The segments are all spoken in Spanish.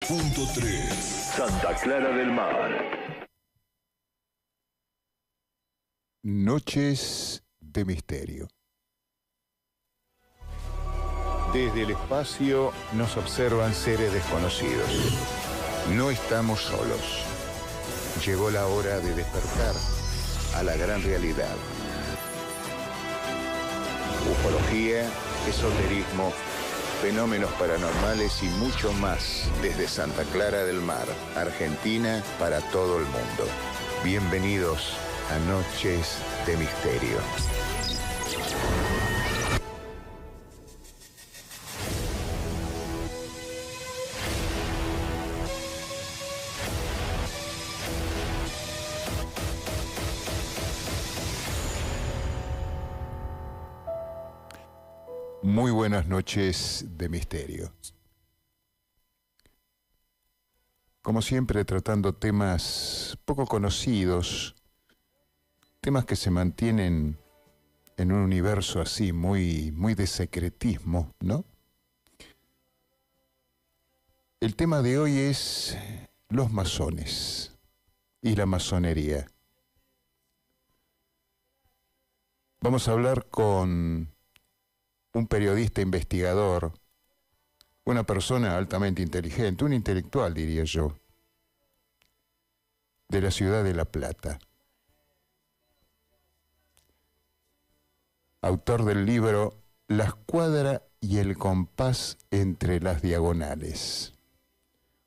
Santa Clara del Mar. Noches de misterio. Desde el espacio nos observan seres desconocidos. No estamos solos. Llegó la hora de despertar a la gran realidad. Ufología, esoterismo, fenómenos paranormales y mucho más desde Santa Clara del Mar, Argentina, para todo el mundo. Bienvenidos a Noches de Misterio. Muy buenas noches de misterio. Como siempre, tratando temas poco conocidos, temas que se mantienen en un universo así, muy de secretismo, ¿no? El tema de hoy es los masones y la masonería. Vamos a hablar con un periodista investigador, una persona altamente inteligente, un intelectual, diría yo, de la ciudad de La Plata. Autor del libro La escuadra y el compás entre las diagonales.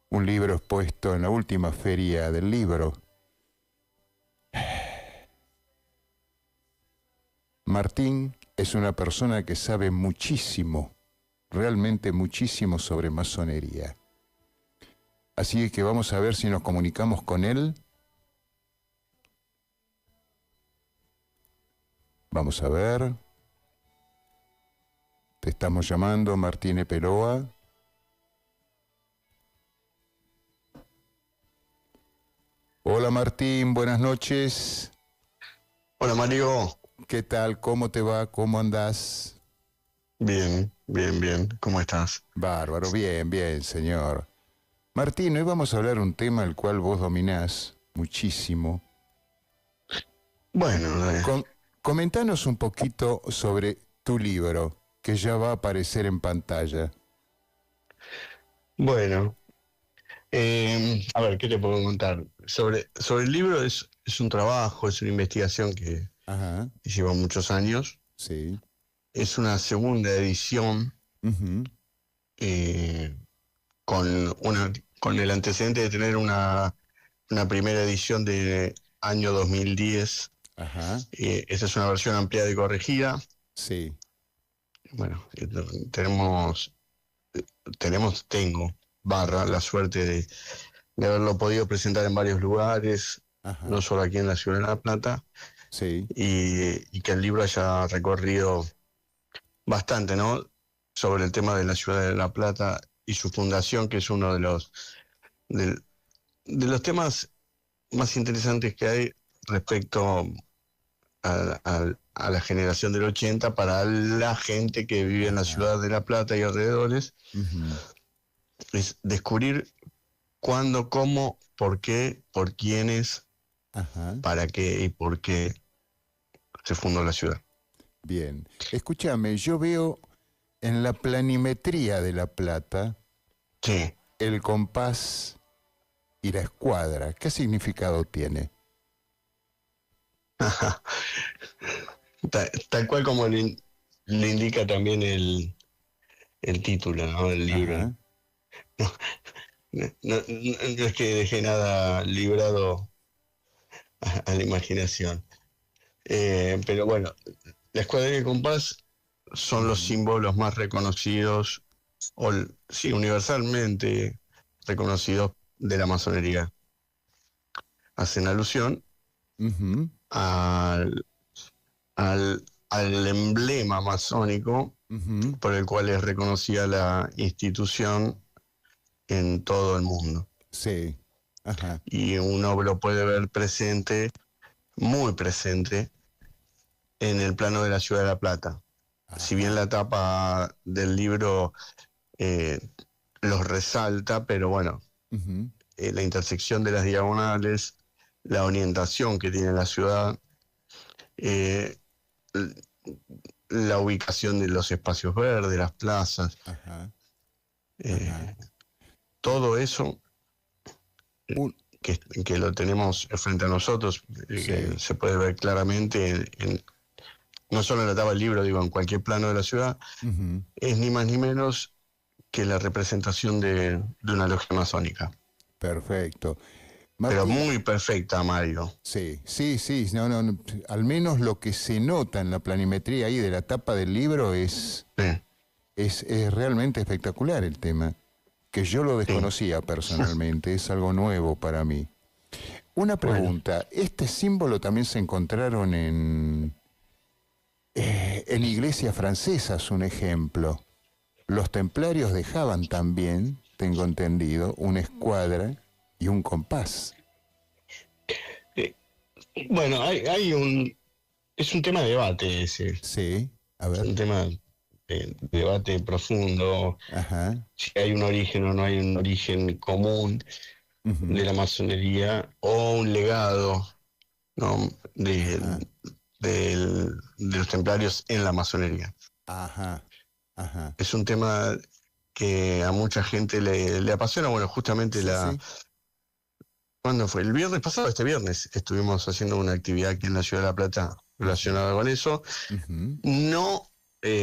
Un libro expuesto en la última feria del libro. Martín es una persona que sabe muchísimo, realmente muchísimo sobre masonería. Así que vamos a ver si nos comunicamos con él. Vamos a ver. Te estamos llamando, Martín Peloa. Hola Martín, buenas noches. Hola Mario. ¿Qué tal? ¿Cómo te va? ¿Cómo andás? Bien. ¿Cómo estás? Bárbaro, bien, señor. Martín, hoy vamos a hablar un tema el cual vos dominás muchísimo. Bueno, comentanos un poquito sobre tu libro, que ya va a aparecer en pantalla. bueno. A ver, ¿qué te puedo contar? Sobre el libro es un trabajo, es una investigación que Ajá, lleva muchos años. sí. Es una segunda edición Uh-huh. con el antecedente de tener una primera edición de año 2010. Ajá, Esa es una versión ampliada y corregida. sí. Bueno, tengo la suerte de haberlo podido presentar en varios lugares, Ajá, no solo aquí en la ciudad de La Plata, sí. y que el libro haya recorrido bastante, ¿no? Sobre el tema de la ciudad de La Plata y su fundación, que es uno de, de los temas más interesantes que hay respecto a la generación del 80 para la gente que vive en la Ajá. ciudad de La Plata y alrededores, Uh-huh. es descubrir cuándo, cómo, por qué, por quiénes, Ajá. para qué y por qué se fundó la ciudad. Bien. Escúchame, yo veo en la planimetría de La Plata Sí. el compás y la escuadra. ¿Qué significado tiene? Tal cual como le indica también el título, ¿no? Del libro. Ajá. No es que deje nada librado a la imaginación. Pero bueno, la escuadra y el compás son los Uh-huh. símbolos más reconocidos, sí, universalmente reconocidos de la masonería. Hacen alusión Uh-huh. al, al emblema masónico Uh-huh. por el cual es reconocida la institución en todo el mundo. Sí. Ajá. Y uno lo puede ver presente, muy presente, en el plano de la ciudad de La Plata. Si bien Ajá. la tapa del libro los resalta, pero bueno, Ujú. la intersección de las diagonales, la orientación que tiene la ciudad, eh, l- la ubicación de los espacios verdes, las plazas, Ajá, ajá. eh, todo eso Un- que lo tenemos frente a nosotros, que sí. se puede ver claramente no solo en la tapa del libro, digo, en cualquier plano de la ciudad, Ujú. es ni más ni menos que la representación de una logia masónica. Perfecto. Pero Martín, muy perfecta, Mario. sí, sí, sí, no, no, no, al menos lo que se nota en la planimetría ahí de la tapa del libro Sí, es realmente espectacular el tema, que yo lo sí. desconocía personalmente, es algo nuevo para mí. Una Bueno, pregunta, ¿este símbolo también se encontraron en iglesias francesas, un ejemplo? Los templarios dejaban también, tengo entendido, una escuadra y un compás. eh, bueno, es un tema de debate ese, Sí, a es ver, un tema de debate profundo, ajá, si hay un origen o no hay un origen común de ujú, la masonería o un legado, ¿no? ajá, De los templarios en la masonería. ajá, ajá. Es un tema que a mucha gente le apasiona. Bueno, justamente Sí, sí. ¿cuándo fue? El viernes pasado, este viernes, estuvimos haciendo una actividad aquí en la Ciudad de La Plata Ujú, relacionada con eso. ujú, No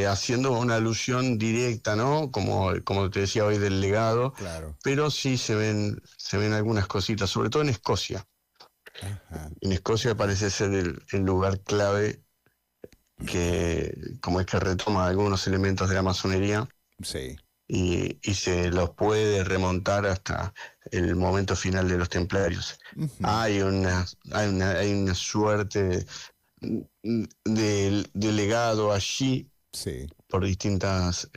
haciendo una alusión directa, ¿no? Como te decía hoy del legado, claro. pero sí se ven algunas cositas, sobre todo en Escocia. Ajá, En Escocia ajá. parece ser el lugar clave como es que retoma algunos elementos de la masonería Sí. y se los puede remontar hasta el momento final de los templarios. Ujú, Hay una suerte de legado allí sí. por distintas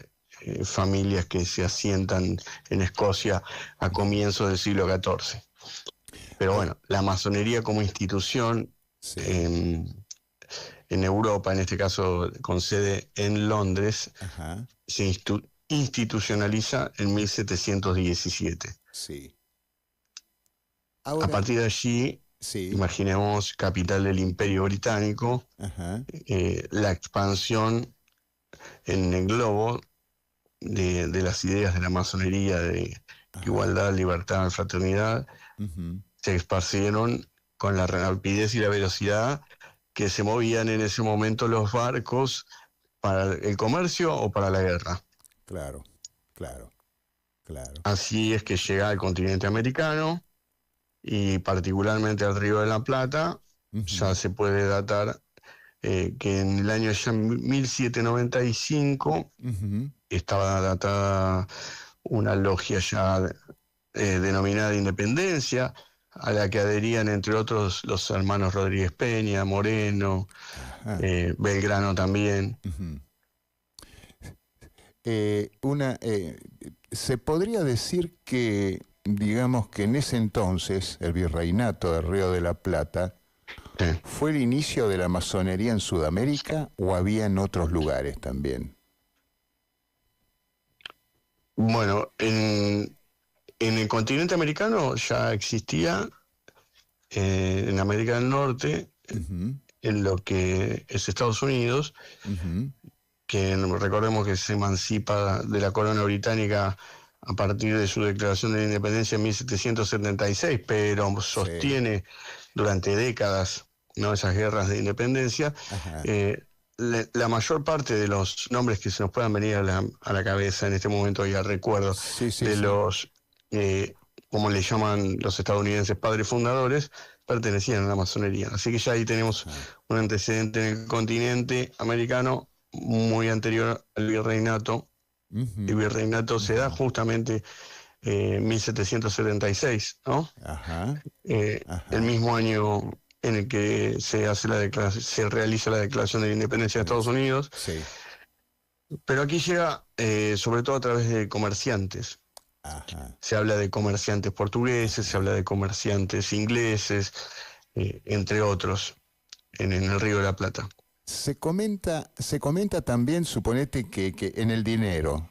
familias que se asientan en Escocia a Ujú, comienzos del siglo XIV. Pero eh, bueno, la masonería como institución sí. en, en Europa, en este caso con sede en Londres, Ajá, se institucionaliza en 1717. sí. A Ahora, partir de allí, sí. imaginemos capital del Imperio Británico, Ajá, la expansión en el globo de las ideas de la masonería de ajá. igualdad, libertad, fraternidad, Ujú, se esparcieron con la rapidez y la velocidad que se movían en ese momento los barcos para el comercio o para la guerra. claro, claro, claro. Así es que llega al continente americano y particularmente al Río de la Plata, ya Ujú, se puede datar que en el año ya 1795 ujú, estaba datada una logia ya denominada Independencia, a la que adherían entre otros los hermanos Rodríguez Peña, Moreno, ajá. Belgrano también. Ujú. Se podría decir que, digamos que en ese entonces, el virreinato del Río de la Plata, Sí. ¿fue el inicio de la masonería en Sudamérica o había en otros lugares también? Bueno, en el continente americano ya existía, en América del Norte, Ujú, en lo que es Estados Unidos, ujú, que recordemos que se emancipa de la corona británica a partir de su declaración de la independencia en 1776, pero sí, sostiene durante décadas, ¿no?, esas guerras de independencia. ajá, La mayor parte de los nombres que se nos puedan venir a la cabeza en este momento y al recuerdo sí, sí, de sí. eh, como le llaman los estadounidenses, padres fundadores, pertenecían a la masonería. Así que ya ahí tenemos Ajá, un antecedente en el continente americano muy anterior al virreinato. El ujú, virreinato se da ujú, justamente en 1776, ¿no? ajá, El ajá. mismo año en el que se realiza la declaración de la independencia de Estados Unidos, Sí, pero aquí llega sobre todo a través de comerciantes. ajá. Se habla de comerciantes portugueses, se habla Ajá. de comerciantes ingleses, entre otros, en el Río de la Plata. Se comenta también, suponete que en el dinero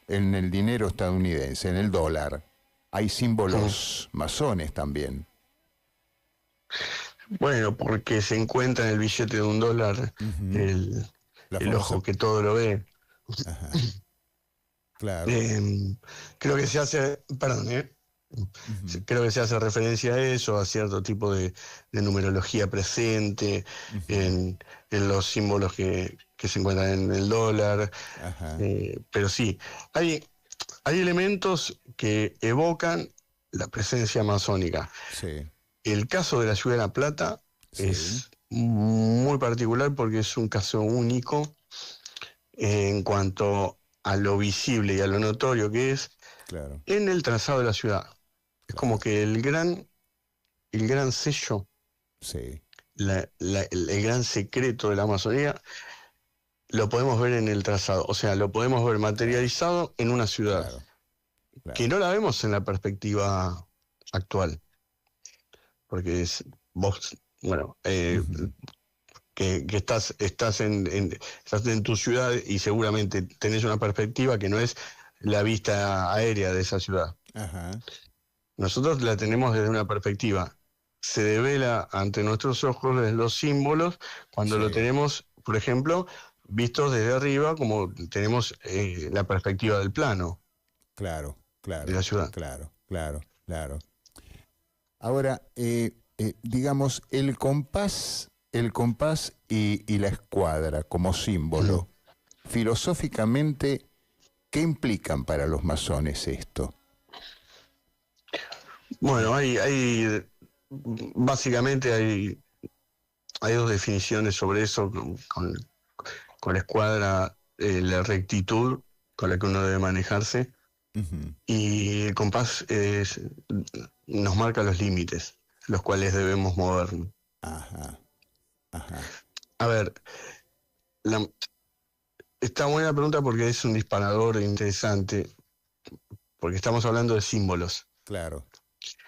estadounidense, en el dólar, hay símbolos masones también. Bueno, porque se encuentra en el billete de $1 el, La el famosa- ojo que todo lo ve. Ajá. Claro. Creo que se hace, perdón, creo que se hace referencia a eso, a cierto tipo de numerología presente en los símbolos que se encuentran en el dólar. Ajá. Pero sí, hay elementos que evocan la presencia masónica. Sí. El caso de la Ciudad de La Plata Sí. es muy particular porque es un caso único en cuanto a lo visible y a lo notorio que es Claro. en el trazado de la ciudad. Es como que el gran sello, Sí. el gran secreto de la Amazonía, lo podemos ver en el trazado. O sea, lo podemos ver materializado en una ciudad, Claro. Claro. que no la vemos en la perspectiva actual. Porque vos, bueno, que estás en tu ciudad y seguramente tenés una perspectiva que no es la vista aérea de esa ciudad. Ajá. Nosotros la tenemos desde una perspectiva. Se devela ante nuestros ojos desde los símbolos cuando Sí. lo tenemos, por ejemplo, vistos desde arriba, como tenemos la perspectiva del plano Claro. Claro. de la ciudad. Claro. Claro. Claro. Ahora, digamos, el compás y la escuadra como símbolo, filosóficamente, ¿qué implican para los masones esto? Bueno, básicamente hay dos definiciones sobre eso, con la escuadra, la rectitud con la que uno debe manejarse, y el compás nos marca los límites, los cuales debemos movernos. Ajá. Ajá. A ver, está buena pregunta porque es un disparador interesante, porque estamos hablando de símbolos. Claro.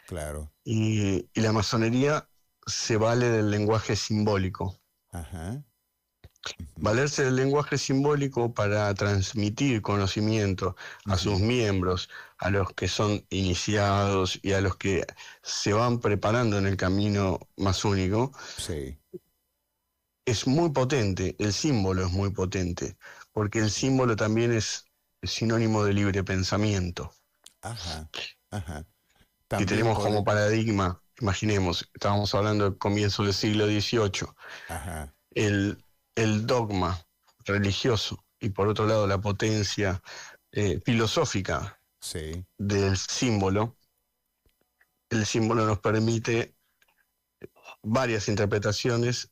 Claro. Y la masonería se vale del lenguaje simbólico. Ajá. Valerse del lenguaje simbólico para transmitir conocimiento a sus miembros, a los que son iniciados y a los que se van preparando en el camino masónico, Sí. es muy potente. El símbolo es muy potente, porque el símbolo también es sinónimo de libre pensamiento. Ajá. Ajá. Que También tenemos podría- como paradigma, imaginemos, estábamos hablando del comienzo del siglo XVIII, Ajá. el dogma religioso y por otro lado la potencia filosófica Sí. del símbolo. El símbolo nos permite varias interpretaciones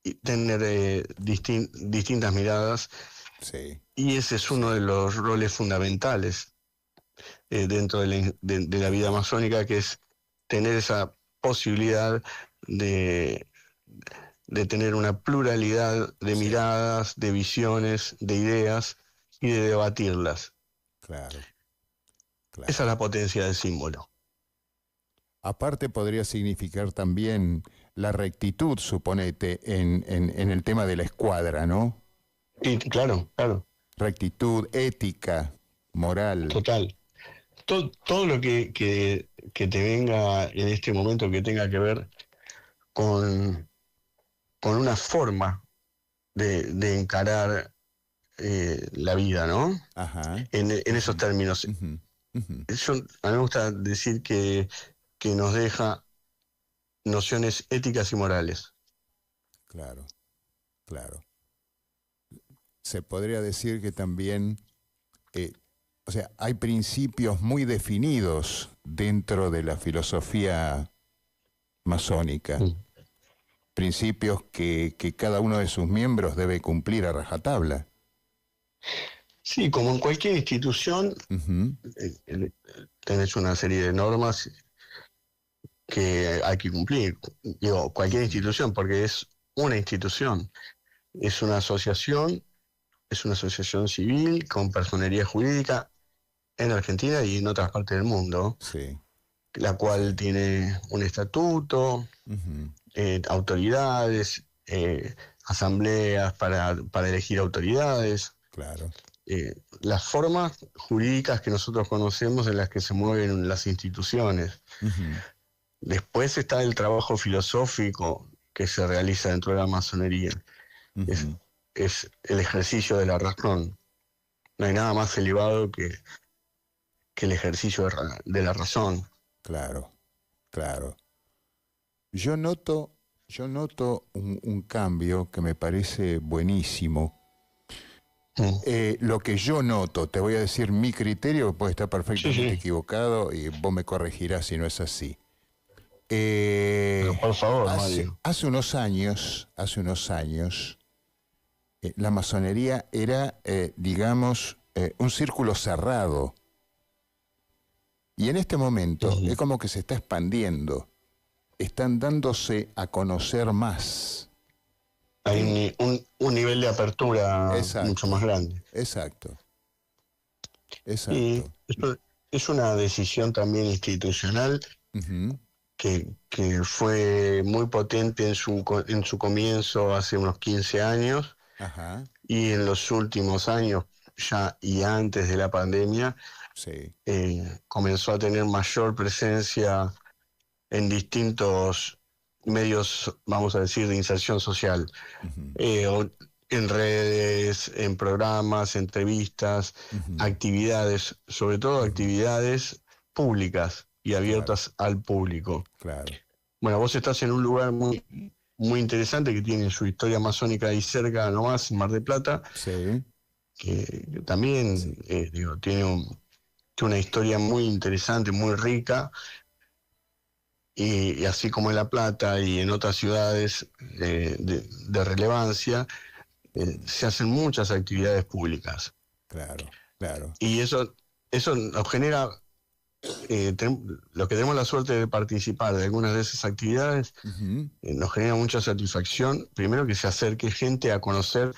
y tener distintas miradas, Sí. y ese es uno de los roles fundamentales dentro de la vida masónica, que es tener esa posibilidad de tener una pluralidad de miradas, de visiones, de ideas y de debatirlas. Claro. Claro. Esa es la potencia del símbolo. Aparte podría significar también la rectitud, suponete, en el tema de la escuadra, ¿no? Y claro, Rectitud, ética, moral. total. Todo lo que te venga en este momento que tenga que ver con una forma de encarar la vida, ¿no? Ajá. En esos términos. A mí me gusta decir que nos deja nociones éticas y morales. Claro, claro. Se podría decir que también, o sea, hay principios muy definidos dentro de la filosofía masónica. Principios que cada uno de sus miembros debe cumplir a rajatabla. Sí, como en cualquier institución, tenés una serie de normas que hay que cumplir. Digo, cualquier institución, porque es una institución. Es una asociación civil con personería jurídica en Argentina y en otras partes del mundo, Sí. la cual tiene un estatuto, autoridades, asambleas para elegir autoridades. Claro. las formas jurídicas que nosotros conocemos en las que se mueven las instituciones. Ujú, Después está el trabajo filosófico que se realiza dentro de la masonería. Es, ujú. es el ejercicio de la razón. No hay nada más elevado que el ejercicio de la razón. Claro, claro. Yo noto, yo noto un cambio que me parece buenísimo. Mm. Lo que yo noto, te voy a decir mi criterio, puede estar Sí, perfectamente sí, equivocado y vos me corregirás si no es así. pero por favor, Mario. Hace unos años, la masonería era, digamos, un círculo cerrado. Y en este momento Ujú. es como que se está expandiendo. Están dándose a conocer más. Hay Eh, un nivel de apertura mucho más exacto, grande. exacto, Y exacto. esto es una decisión también institucional Ujú, que fue muy potente en su comienzo hace unos 15 años ajá, y en los últimos años, ya y antes de la pandemia, sí. comenzó a tener mayor presencia en distintos medios, vamos a decir, de inserción social, Ujú, en redes, en programas, entrevistas, ujú, actividades, sobre todo ujú. actividades públicas y Claro, abiertas al público. claro. Bueno, vos estás en un lugar muy interesante que tiene su historia masónica ahí cerca nomás, en Mar del Plata, Sí, que también sí. digo, tiene una historia muy interesante, muy rica, y así como en La Plata y en otras ciudades de relevancia, Ujú, se hacen muchas actividades públicas. claro, claro. Y eso nos genera, los que tenemos la suerte de participar de algunas de esas actividades, Ujú, nos genera mucha satisfacción. Primero que se acerque gente a conocer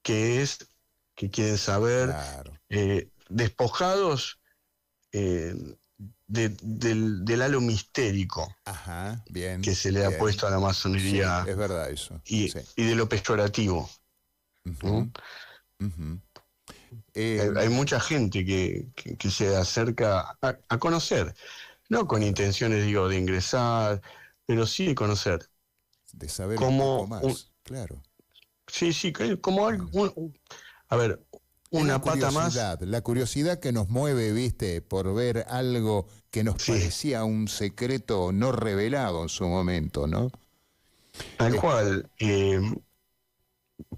qué es, que quieren saber, claro. despojados eh, del halo mistérico Ajá, bien, que se le ha bien. puesto a la Sí, masonería es verdad eso. y, Sí. y de lo peyorativo, ¿no? Ujú, ujú. Hay mucha gente que se acerca a conocer, no con Claro, intenciones, digo, de ingresar, pero sí de conocer. de saber un poco Como, más. Claro, sí, sí, como algo, claro. a ver, Es una pata más, la curiosidad que nos mueve, viste, por ver algo que nos sí, parecía un secreto no revelado en su momento, ¿no? tal Eh, cual.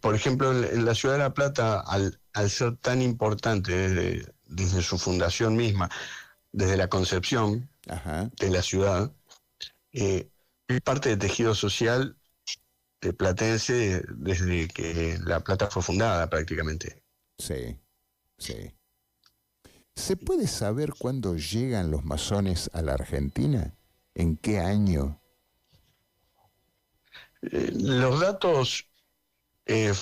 Por ejemplo, en la ciudad de La Plata, al ser tan importante desde su fundación misma, desde la concepción ajá, de la ciudad, es parte del tejido social platense desde que La Plata fue fundada prácticamente. sí, sí. ¿Se puede saber cuándo llegan los masones a la Argentina? ¿En qué año? Los datos eh,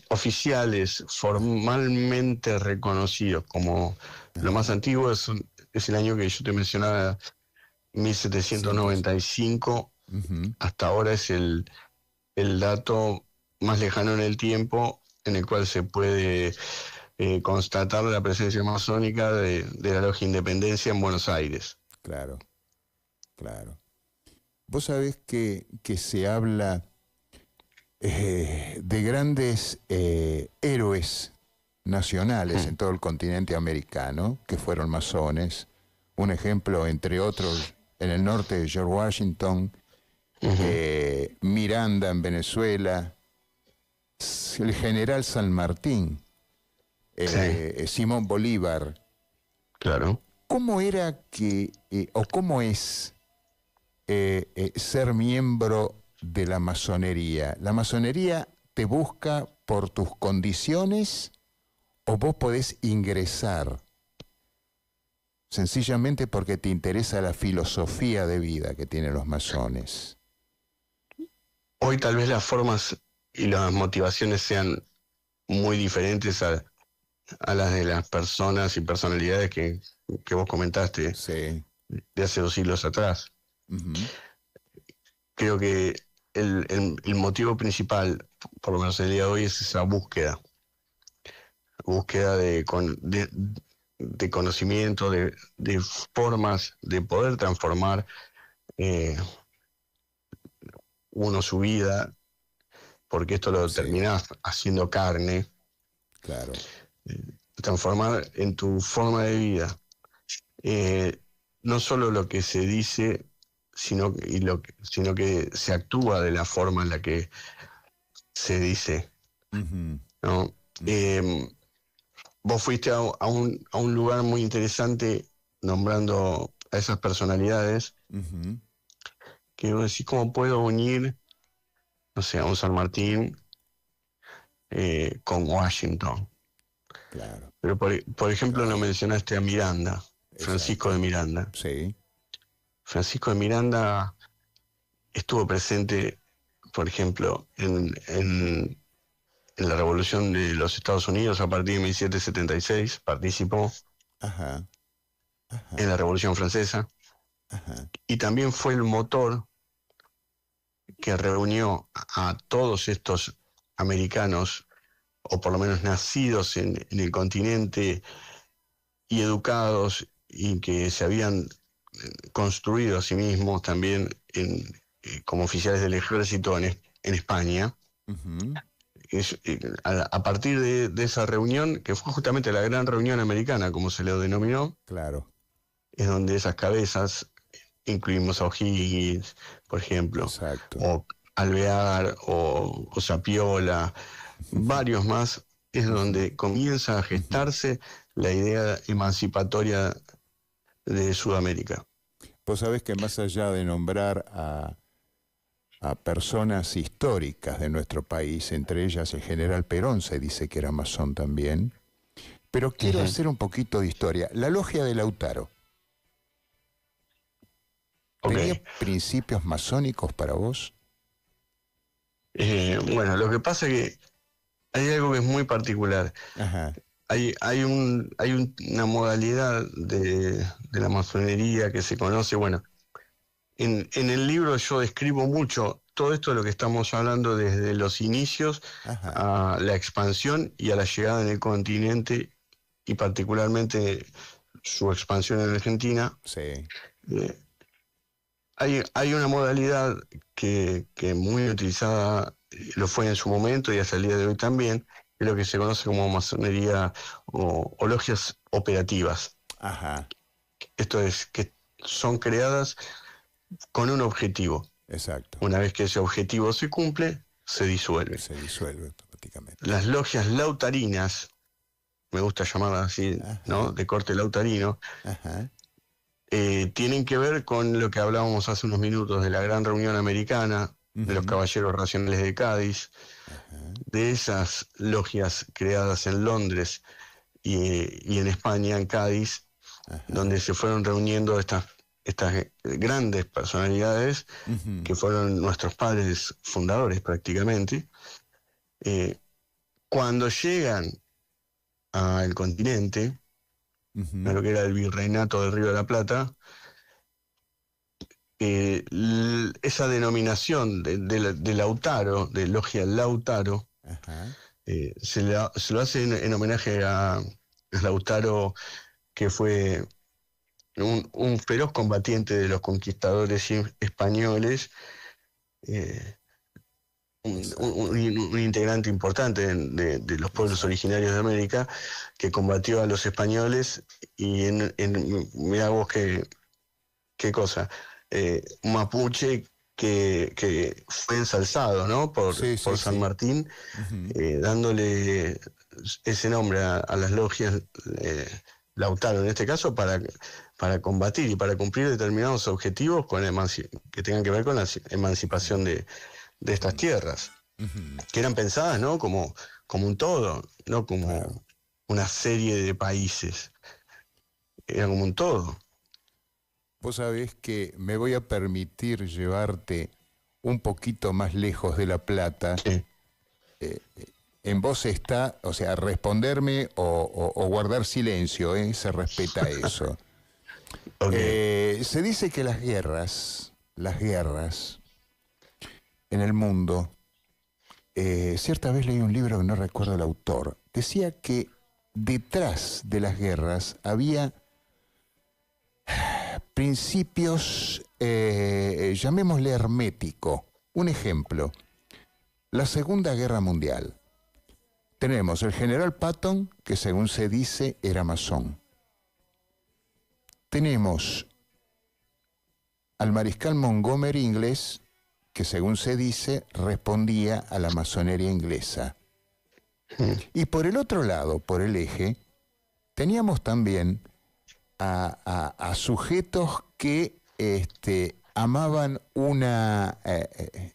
oficiales, formalmente reconocidos como lo más Ajá. antiguo, es el año que yo te mencionaba, Cientos. 1795. Ujú, Hasta ahora es el dato más lejano en el tiempo en el cual se puede constatar la presencia masónica de la Logia Independencia en Buenos Aires. claro, claro. Vos sabés que se habla de grandes héroes nacionales en Mm. todo el continente americano que fueron masones. Un ejemplo, entre otros, en el norte de George Washington, Ujú. Miranda en Venezuela, el general San Martín, Sí, Simón Bolívar. claro. ¿Cómo era que, o cómo es ser miembro de la masonería? ¿La masonería te busca por tus condiciones o vos podés ingresar sencillamente porque te interesa la filosofía de vida que tienen los masones? Hoy tal vez las formas y las motivaciones sean muy diferentes a las de las personas y personalidades que vos comentaste Sí. de hace 2 siglos atrás. Ujú, Creo que el motivo principal, por lo menos el día de hoy, es esa búsqueda. búsqueda de conocimiento, de formas de poder transformar eh, uno su vida, porque esto lo Sí, terminás haciendo carne, claro. transformar en tu forma de vida no solo lo que se dice, sino que se actúa de la forma en la que se dice, Ujú, ¿no? ujú, Eh, Vos fuiste a un lugar muy interesante nombrando a esas personalidades ujú, que vos decís, ¿cómo puedo unir, no sé, a un San Martín con Washington? claro, Pero, por ejemplo, no claro. mencionaste a Miranda, Francisco de Exacto. Miranda. Sí. Francisco de Miranda estuvo presente, por ejemplo, en la Revolución de los Estados Unidos a partir de 1776, participó Ajá, en ajá, la Revolución Francesa ajá. y también fue el motor que reunió a todos estos americanos, o por lo menos nacidos en el continente y educados y que se habían construido a sí mismos también como oficiales del ejército en España. Ujú, A partir de esa reunión, que fue justamente la gran reunión americana, como se le denominó, claro, es donde esas cabezas, incluimos a O'Higgins, por ejemplo, exacto. o Alvear, o Sapiola, varios más, es Ujú, donde comienza a ujú. gestarse la idea emancipatoria de Sudamérica. Vos sabés que más allá de nombrar a personas históricas de nuestro país, entre ellas el general Perón se dice que era masón también, pero quiero Ujú. hacer un poquito de historia. La logia de Lautaro, Ok. ¿tenía principios masónicos para vos? Bueno, lo que pasa es que hay algo que es muy particular. Ajá, Una modalidad de la masonería que se conoce, bueno, en el libro yo describo mucho todo esto de lo que estamos hablando desde los inicios ajá, a la expansión y a la llegada en el continente y particularmente su expansión en Argentina. sí, Eh, hay una modalidad que muy utilizada, lo fue en su momento y hasta el día de hoy también, es lo que se conoce como masonería o logias operativas. ajá, Esto es, que son creadas con un objetivo. exacto. Una vez que ese objetivo se cumple, se disuelve. Se disuelve automáticamente. Las logias lautarinas, me gusta llamarlas así, ¿no? Ajá, De corte lautarino, ajá, tienen que ver con lo que hablábamos hace unos minutos de la gran reunión americana, de los ujú, caballeros racionales de Cádiz, ajá, de esas logias creadas en Londres y en España, en Cádiz, ajá, donde se fueron reuniendo estas grandes personalidades ujú, que fueron nuestros padres fundadores prácticamente. Eh, Cuando llegan al continente, a ujú, lo que era el virreinato del Río de la Plata, esa denominación de Lautaro, de Logia Lautaro, ajá, se lo hace en homenaje a Lautaro, que fue un feroz combatiente de los conquistadores españoles, eh, exacto, un integrante importante de los pueblos exacto. originarios de América, que combatió a los españoles y mirá vos qué cosa, un mapuche que fue ensalzado, ¿no? Sí, Por sí, San sí. Martín, Ujú, dándole ese nombre a las logias, Lautaro en este caso, para combatir y para cumplir determinados objetivos que tengan que ver con la emancipación de estas tierras, ujú, que eran pensadas, ¿no? Como un todo, no claro. como una serie de países, era como un todo. Vos sabés que me voy a permitir llevarte un poquito más lejos de La Plata. Sí, En vos está, o sea, responderme o guardar silencio, ¿eh? Se respeta eso. ok. Se dice que las guerras en el mundo, cierta vez leí un libro que no recuerdo el autor, decía que detrás de las guerras había principios, llamémosle hermético. Un ejemplo, la Segunda Guerra Mundial. Tenemos el general Patton, que según se dice era masón. Tenemos al mariscal Montgomery inglés, que según se dice respondía a la masonería inglesa. Y por el otro lado, por el eje, teníamos también a sujetos que amaban una,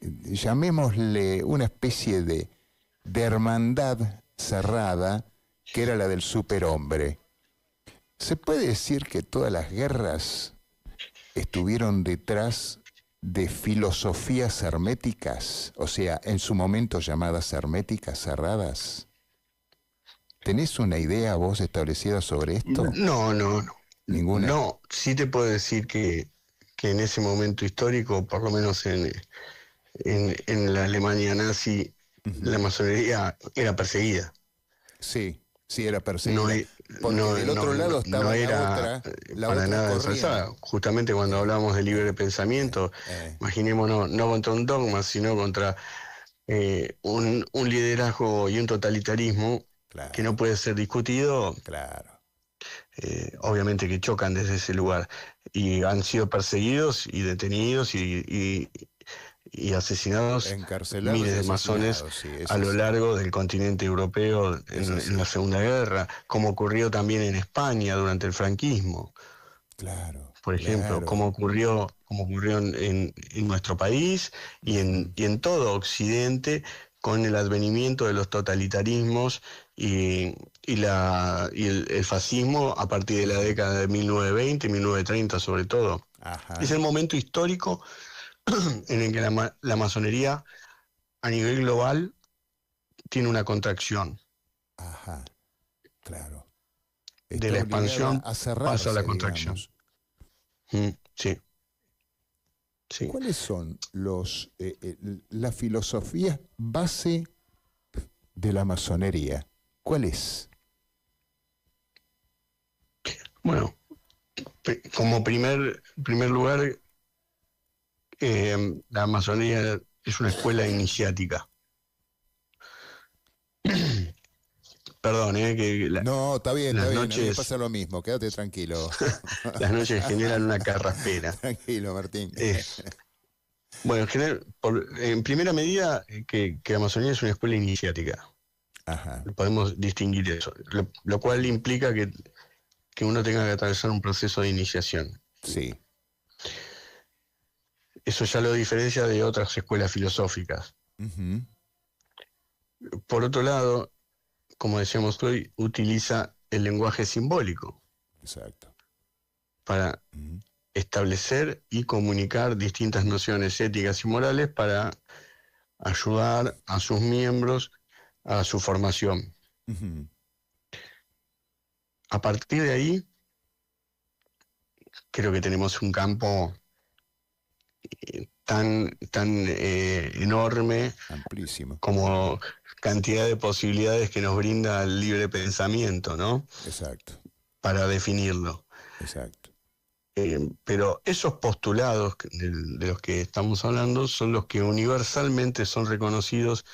llamémosle, una especie de hermandad cerrada, que era la del superhombre. ¿Se puede decir que todas las guerras estuvieron detrás de filosofías herméticas, o sea, en su momento llamadas herméticas cerradas? ¿Tenés una idea vos establecida sobre esto? No. ¿Ninguna? No, sí te puedo decir que en ese momento histórico, por lo menos en la Alemania nazi, la masonería era perseguida. Sí, era perseguida. Porque No, del otro lado estaba no era la para otra nada corriente. ensalzada. Justamente cuando hablamos de libre pensamiento, imaginémonos, no contra un dogma, sino contra un liderazgo y un totalitarismo Claro. que no puede ser discutido. Claro. Obviamente que chocan desde ese lugar y han sido perseguidos y detenidos y asesinados Encarcelados miles y de masones asesinados, sí, a lo largo del continente europeo en la Segunda Guerra, como ocurrió también en España durante el franquismo. Claro. Por ejemplo, claro. como ocurrió en nuestro país y en todo Occidente con el advenimiento de los totalitarismos y el fascismo a partir de la década de 1920, 1930 sobre todo. Ajá. Es el momento histórico en el que la masonería a nivel global tiene una contracción. Ajá. Claro. De la expansión a cerrarse, pasa a la contracción. Sí. ¿Cuáles son las filosofías base de la masonería? ¿Cuál es? Bueno, como primer lugar, la masonería es una escuela iniciática. Perdón, No, está bien, las está bien. A mí noches me pasa lo mismo, quédate tranquilo. las noches generan una carraspera. Tranquilo, Martín. Bueno, en primera medida, que la masonería es una escuela iniciática. Ajá. Podemos distinguir eso, lo cual implica que uno tenga que atravesar un proceso de iniciación. Sí. Eso ya lo diferencia de otras escuelas filosóficas. Uh-huh. Por otro lado, como decíamos hoy, utiliza el lenguaje simbólico. Exacto. Para establecer y comunicar distintas nociones éticas y morales para ayudar a sus miembros a su formación. Uh-huh. A partir de ahí, creo que tenemos un campo tan enorme, amplísimo, como cantidad de posibilidades que nos brinda el libre pensamiento, ¿no? Exacto. Para definirlo. Exacto. Pero esos postulados de los que estamos hablando son los que universalmente son reconocidos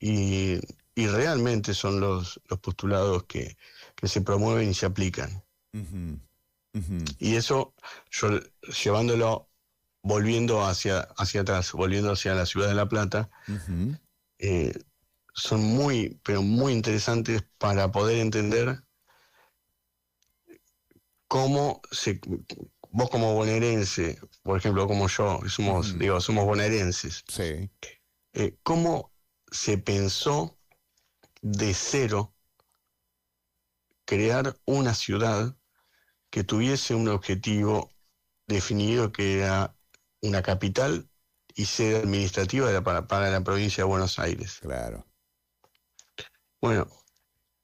y realmente son los postulados que se promueven y se aplican. Uh-huh. Uh-huh. Y eso, yo llevándolo, volviendo hacia atrás, volviendo hacia la ciudad de La Plata, uh-huh, son muy, pero muy interesantes para poder entender cómo vos como bonaerense, por ejemplo, como yo, somos bonaerenses, sí, cómo se pensó de cero crear una ciudad que tuviese un objetivo definido, que era una capital y sede administrativa para la provincia de Buenos Aires. claro. Bueno,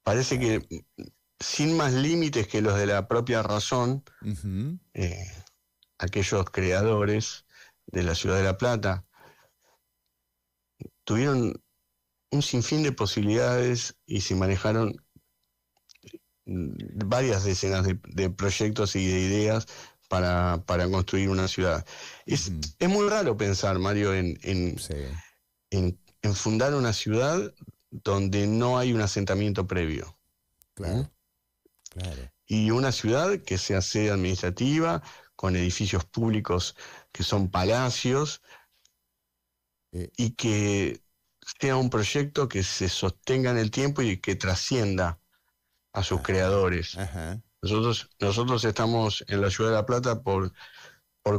parece que sin más límites que los de la propia razón, Uh-huh. aquellos creadores de la ciudad de La Plata tuvieron un sinfín de posibilidades y se manejaron varias decenas de proyectos y de ideas para construir una ciudad. Es muy raro pensar, Mario, Sí, en fundar una ciudad donde no hay un asentamiento previo. claro, claro. Y una ciudad que sea sede administrativa, con edificios públicos que son palacios, y que sea un proyecto que se sostenga en el tiempo y que trascienda a sus creadores. Ajá, Nosotros estamos en la Ciudad de La Plata por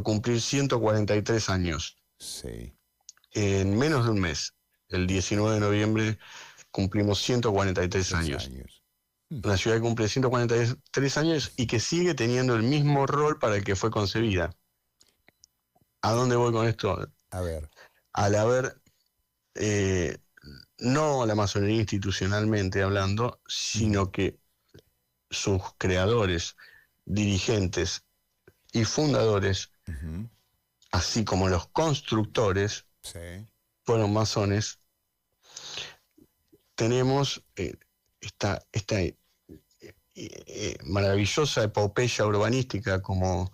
cumplir 143 años. sí. En menos de un mes, el 19 de noviembre, cumplimos 143 años. Una ciudad que cumple 143 años y que sigue teniendo el mismo rol para el que fue concebida. ¿A dónde voy con esto? A ver. Al haber, no la masonería institucionalmente hablando, sino que sus creadores, dirigentes y fundadores, así como los constructores, Sí. fueron masones, tenemos esta maravillosa epopeya urbanística, como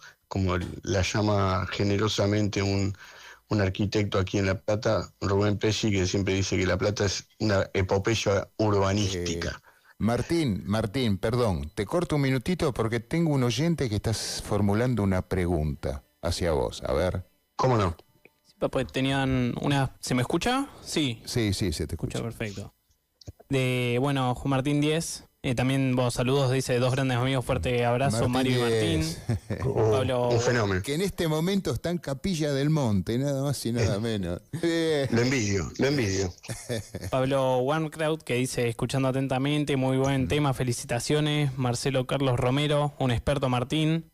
la llama generosamente un arquitecto aquí en La Plata, Rubén Pesci, que siempre dice que La Plata es una epopeya urbanística. Martín, perdón, te corto un minutito porque tengo un oyente que está formulando una pregunta hacia vos. A ver. ¿Cómo no? Pues tenían una... ¿Se me escucha? Sí. Sí, se te escucha. Perfecto. Juan Martín 10. También vos saludos, dice dos grandes amigos, fuerte abrazo, Mario y Martín. Pablo, un fenómeno. Que en este momento está en Capilla del Monte, nada más y nada menos. Lo envidio. Pablo Warnkraut, que dice, escuchando atentamente, muy buen tema, felicitaciones. Marcelo Carlos Romero, un experto Martín.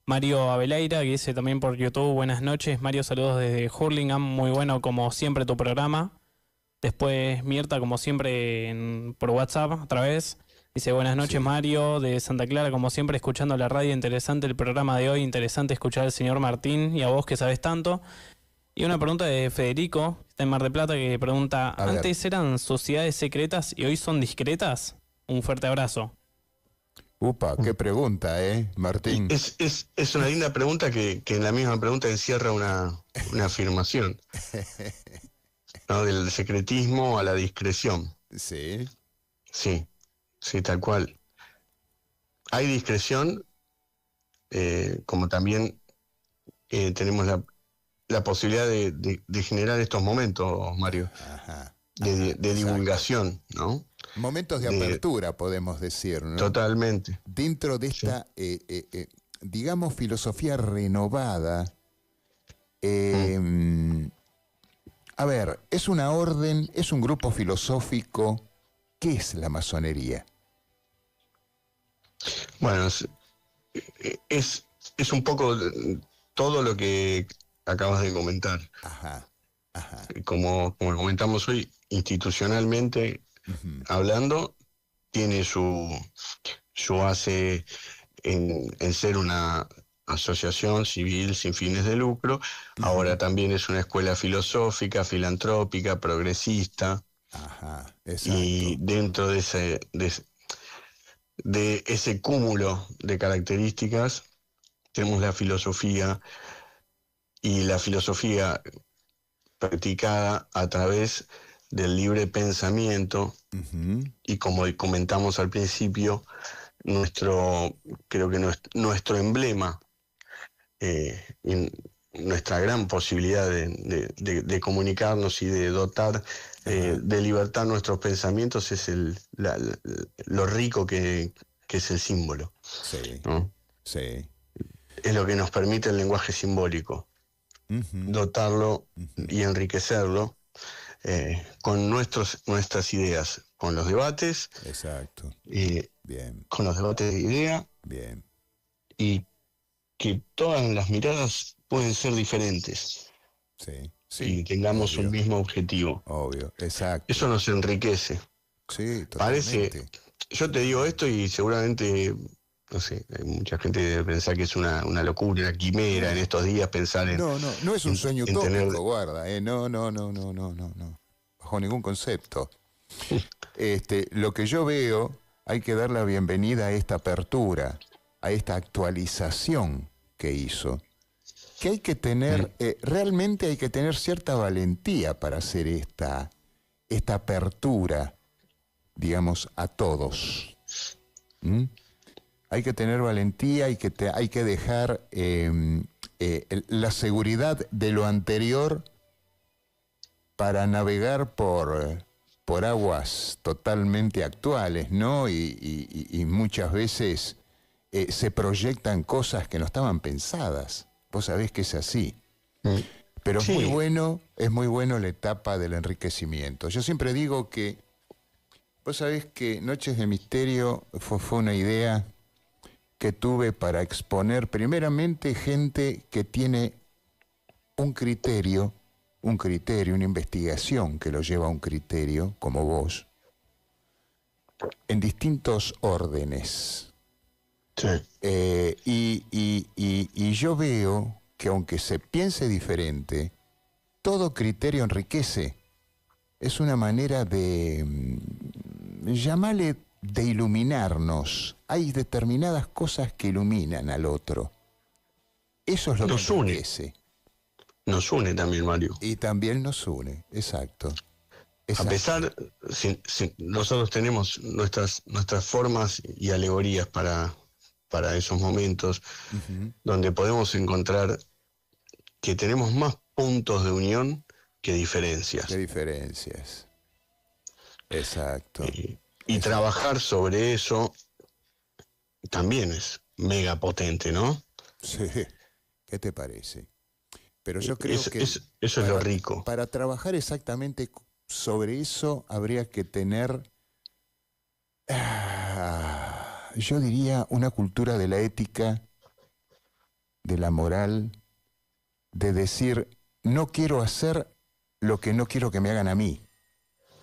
Mario Abeleira, que dice también por YouTube, buenas noches. Mario, saludos desde Hurlingham, muy bueno como siempre tu programa. Después Mirta, como siempre, por WhatsApp, otra vez. Dice, buenas noches, Mario, de Santa Clara, como siempre, escuchando la radio. Interesante el programa de hoy, interesante escuchar al señor Martín y a vos que sabés tanto. Y una pregunta de Federico, que está en Mar del Plata, que pregunta, ¿antes eran sociedades secretas y hoy son discretas? Un fuerte abrazo. Upa, qué pregunta, Martín? Es una linda pregunta que en la misma pregunta encierra una afirmación, ¿no? Del secretismo a la discreción. Sí. Sí, tal cual. Hay discreción, como también tenemos la posibilidad de generar estos momentos, Mario, de divulgación, ¿no? Momentos de apertura, podemos decir, ¿no? Totalmente. Dentro de esta, digamos, filosofía renovada, a ver, es una orden, es un grupo filosófico. ¿Qué es la masonería? Bueno, es un poco todo lo que acabas de comentar. Ajá. Como comentamos hoy, institucionalmente hablando, tiene su base en ser una asociación civil sin fines de lucro. Ahora también es una escuela filosófica, filantrópica, progresista. Ajá, exacto. Y dentro de ese cúmulo de características tenemos la filosofía, y la filosofía practicada a través del libre pensamiento. Y como comentamos al principio, creo que nuestro emblema, nuestra gran posibilidad de comunicarnos y de dotar de libertad nuestros pensamientos es lo rico que es el símbolo. Sí, ¿no? sí. Es lo que nos permite el lenguaje simbólico, dotarlo y enriquecerlo con nuestras ideas, con los debates. Exacto. Bien. Con los debates de idea. Bien. Y que todas las miradas pueden ser diferentes. Sí. Y tengamos un mismo objetivo. Obvio, exacto. Eso nos enriquece. Sí, totalmente. Parece, yo te digo esto y seguramente, no sé, hay mucha gente debe pensar que es una locura, una quimera en estos días pensar en... No es un sueño utópico, tener... guarda, no. Bajo ningún concepto. Lo que yo veo hay que dar la bienvenida a esta apertura, a esta actualización que hizo. Que hay que tener, realmente hay que tener cierta valentía para hacer esta apertura, digamos, a todos. ¿Mm? Hay que tener valentía, hay que dejar la seguridad de lo anterior para navegar por aguas totalmente actuales, ¿no? Y muchas veces se proyectan cosas que no estaban pensadas. Vos sabés que es así. Pero Sí. es muy bueno la etapa del enriquecimiento. Yo siempre digo que, vos sabés que Noches de Misterio fue una idea que tuve para exponer primeramente gente que tiene un criterio, una investigación que lo lleva a un criterio, como vos, en distintos órdenes. Sí. Y yo veo que aunque se piense diferente, todo criterio enriquece. Es una manera de, llamarle, de iluminarnos. Hay determinadas cosas que iluminan al otro. Eso es lo Nos que une. enriquece. Nos une también, Mario. Y también nos une, exacto. A pesar, nosotros tenemos nuestras formas y alegorías para esos momentos donde podemos encontrar que tenemos más puntos de unión que diferencias. ¿Qué diferencias? Exacto. Y trabajar sobre eso también es mega potente, ¿no? Sí. ¿Qué te parece? Pero yo creo que eso es lo rico. Para trabajar exactamente sobre eso habría que tener, yo diría, una cultura de la ética, de la moral, de decir, no quiero hacer lo que no quiero que me hagan a mí.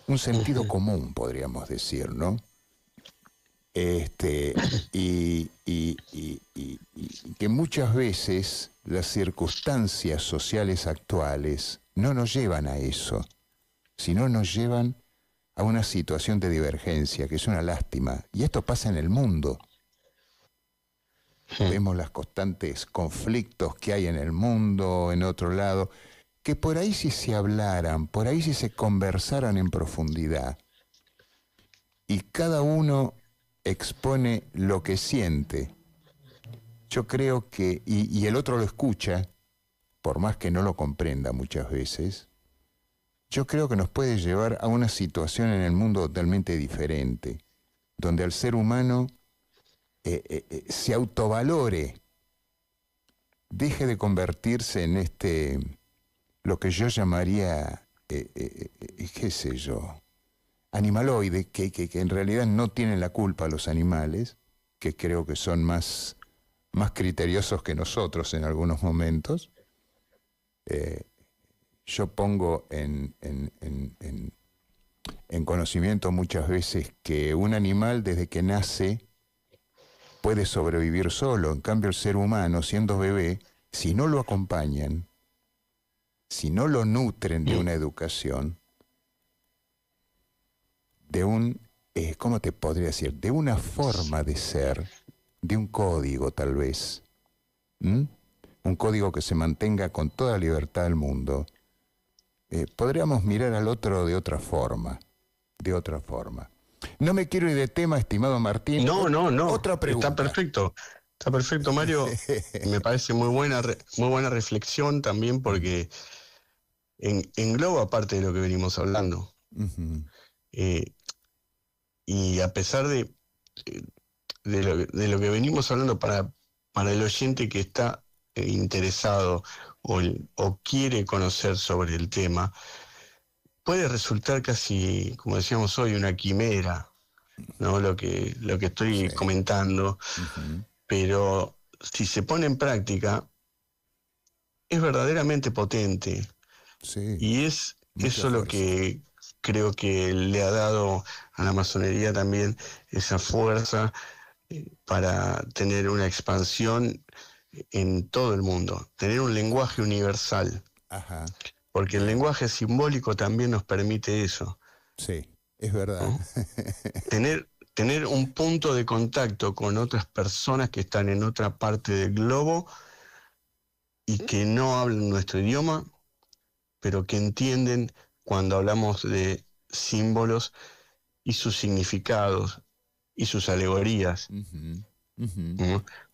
Un sentido común, podríamos decir, ¿no? Y que muchas veces las circunstancias sociales actuales no nos llevan a eso, sino nos llevan a una situación de divergencia, que es una lástima. Y esto pasa en el mundo. Vemos los constantes conflictos que hay en el mundo, en otro lado, que por ahí si se hablaran, por ahí si se conversaran en profundidad, y cada uno expone lo que siente, yo creo que, y el otro lo escucha, por más que no lo comprenda muchas veces, yo creo que nos puede llevar a una situación en el mundo totalmente diferente, donde al ser humano se autovalore, deje de convertirse en lo que yo llamaría, qué sé yo, animaloide, que en realidad no tienen la culpa los animales, que creo que son más criteriosos que nosotros en algunos momentos. Yo pongo en conocimiento muchas veces que un animal desde que nace puede sobrevivir solo. En cambio el ser humano, siendo bebé, si no lo acompañan, si no lo nutren de una educación, de ¿cómo te podría decir? De una forma de ser, de un código tal vez, un código que se mantenga con toda libertad del mundo, podríamos mirar al otro de otra forma, No me quiero ir de tema, estimado Martín. No. Otra pregunta. Está perfecto, Mario. Me parece muy buena reflexión también porque engloba parte de lo que venimos hablando. Uh-huh. Y a pesar de lo que venimos hablando para el oyente que está interesado o quiere conocer sobre el tema, puede resultar casi, como decíamos hoy, una quimera, ¿no? Lo que estoy comentando. Uh-huh. Pero si se pone en práctica, es verdaderamente potente. Sí. Y es Mucha eso lo fuerza. que creo que le ha dado a la masonería también esa fuerza para tener una expansión en todo el mundo, tener un lenguaje universal. Ajá. Porque el lenguaje simbólico también nos permite eso. Sí, es verdad. ¿No? tener un punto de contacto con otras personas que están en otra parte del globo y que no hablan nuestro idioma, pero que entienden cuando hablamos de símbolos y sus significados y sus alegorías.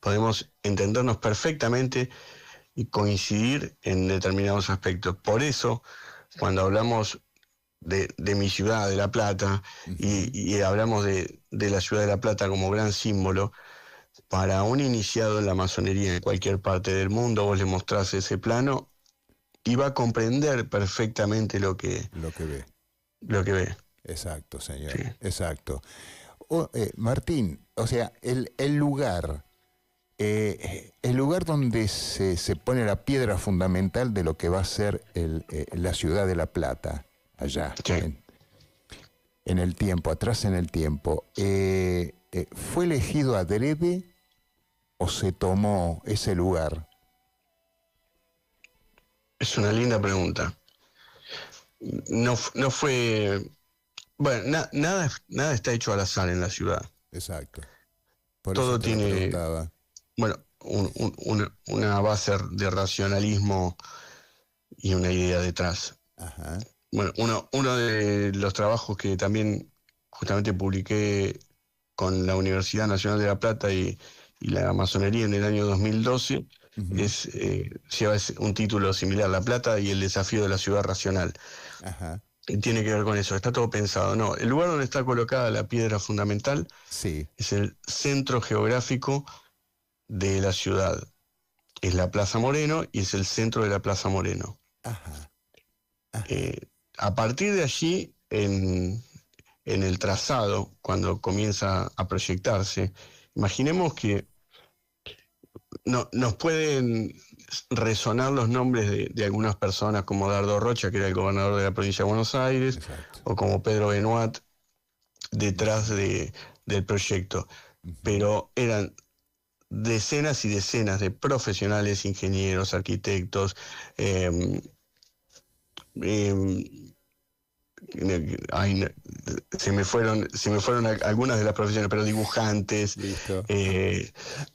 Podemos entendernos perfectamente y coincidir en determinados aspectos. Por eso, cuando hablamos de mi ciudad, de La Plata, y hablamos de la ciudad de La Plata como gran símbolo, para un iniciado en la masonería en cualquier parte del mundo, vos le mostrás ese plano y va a comprender perfectamente lo que ve. Lo que ve. Exacto, señor. Sí. Exacto. Martín, o sea, el lugar donde se pone la piedra fundamental de lo que va a ser la ciudad de La Plata, allá, Sí. en el tiempo, atrás en el tiempo, ¿fue elegido adrede o se tomó ese lugar? Es una linda pregunta. No fue... Bueno, nada está hecho al azar en la ciudad. Exacto. Por Todo eso te lo tiene, preguntaba. bueno, una base de racionalismo y una idea detrás. Ajá. Bueno, uno de los trabajos que también justamente publiqué con la Universidad Nacional de La Plata y la masonería en el año 2012 lleva un título similar, La Plata y el desafío de la ciudad racional. Ajá. Y tiene que ver con eso, está todo pensado. No, el lugar donde está colocada la piedra fundamental Sí. es el centro geográfico de la ciudad. Es la Plaza Moreno y es el centro de la Plaza Moreno. Ajá. A partir de allí, en el trazado, cuando comienza a proyectarse, imaginemos que nos pueden resonar los nombres de algunas personas como Dardo Rocha, que era el gobernador de la provincia de Buenos Aires, Exacto. o como Pedro Benoit, detrás del proyecto. Pero eran decenas y decenas de profesionales, ingenieros, arquitectos, se me fueron algunas de las profesiones, pero dibujantes, Listo.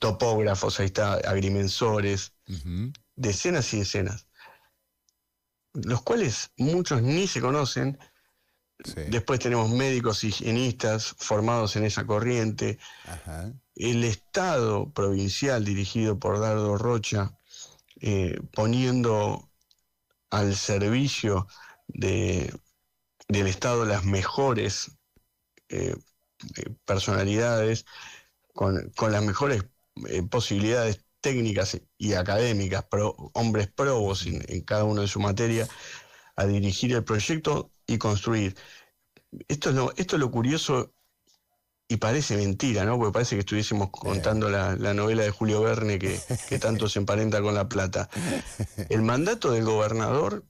topógrafos, ahí está, agrimensores, decenas y decenas, los cuales muchos ni se conocen. Sí. Después tenemos médicos higienistas formados en esa corriente. Ajá. El Estado provincial dirigido por Dardo Rocha, poniendo al servicio del Estado las mejores personalidades, con las mejores posibilidades técnicas y académicas, hombres probos en cada uno de su materia, a dirigir el proyecto y construir. Esto es lo curioso y parece mentira, ¿no? Porque parece que estuviésemos contando la novela de Julio Verne que tanto se emparenta con La Plata. El mandato del gobernador,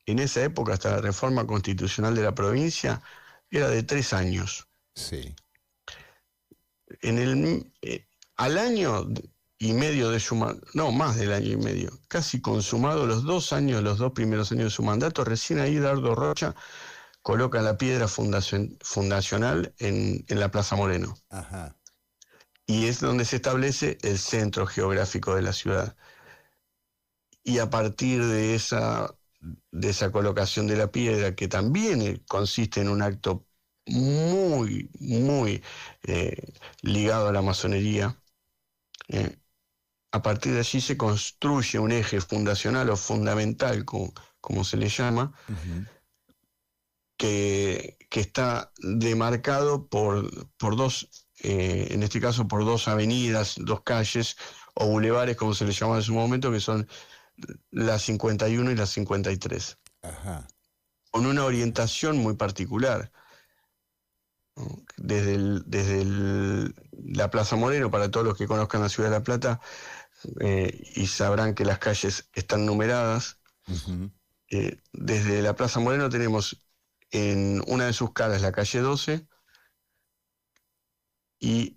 en esa época, hasta la reforma constitucional de la provincia, era de 3 años. Sí. Al año y medio de su mandato, no, más del año y medio, casi consumado los 2 primeros años de su mandato, recién ahí Dardo Rocha coloca la piedra fundacional en la Plaza Moreno. Ajá. Y es donde se establece el centro geográfico de la ciudad. Y a partir de esa colocación de la piedra, que también consiste en un acto muy, muy ligado a la masonería, a partir de allí se construye un eje fundacional o fundamental, como se le llama, que está demarcado por dos, en este caso por 2 avenidas, 2 calles o bulevares, como se le llamaba en su momento, que son la 51 y la 53. Ajá. Con una orientación muy particular. Desde la Plaza Moreno, para todos los que conozcan la ciudad de La Plata, y sabrán que las calles están numeradas. Desde la Plaza Moreno tenemos en una de sus caras la calle 12 y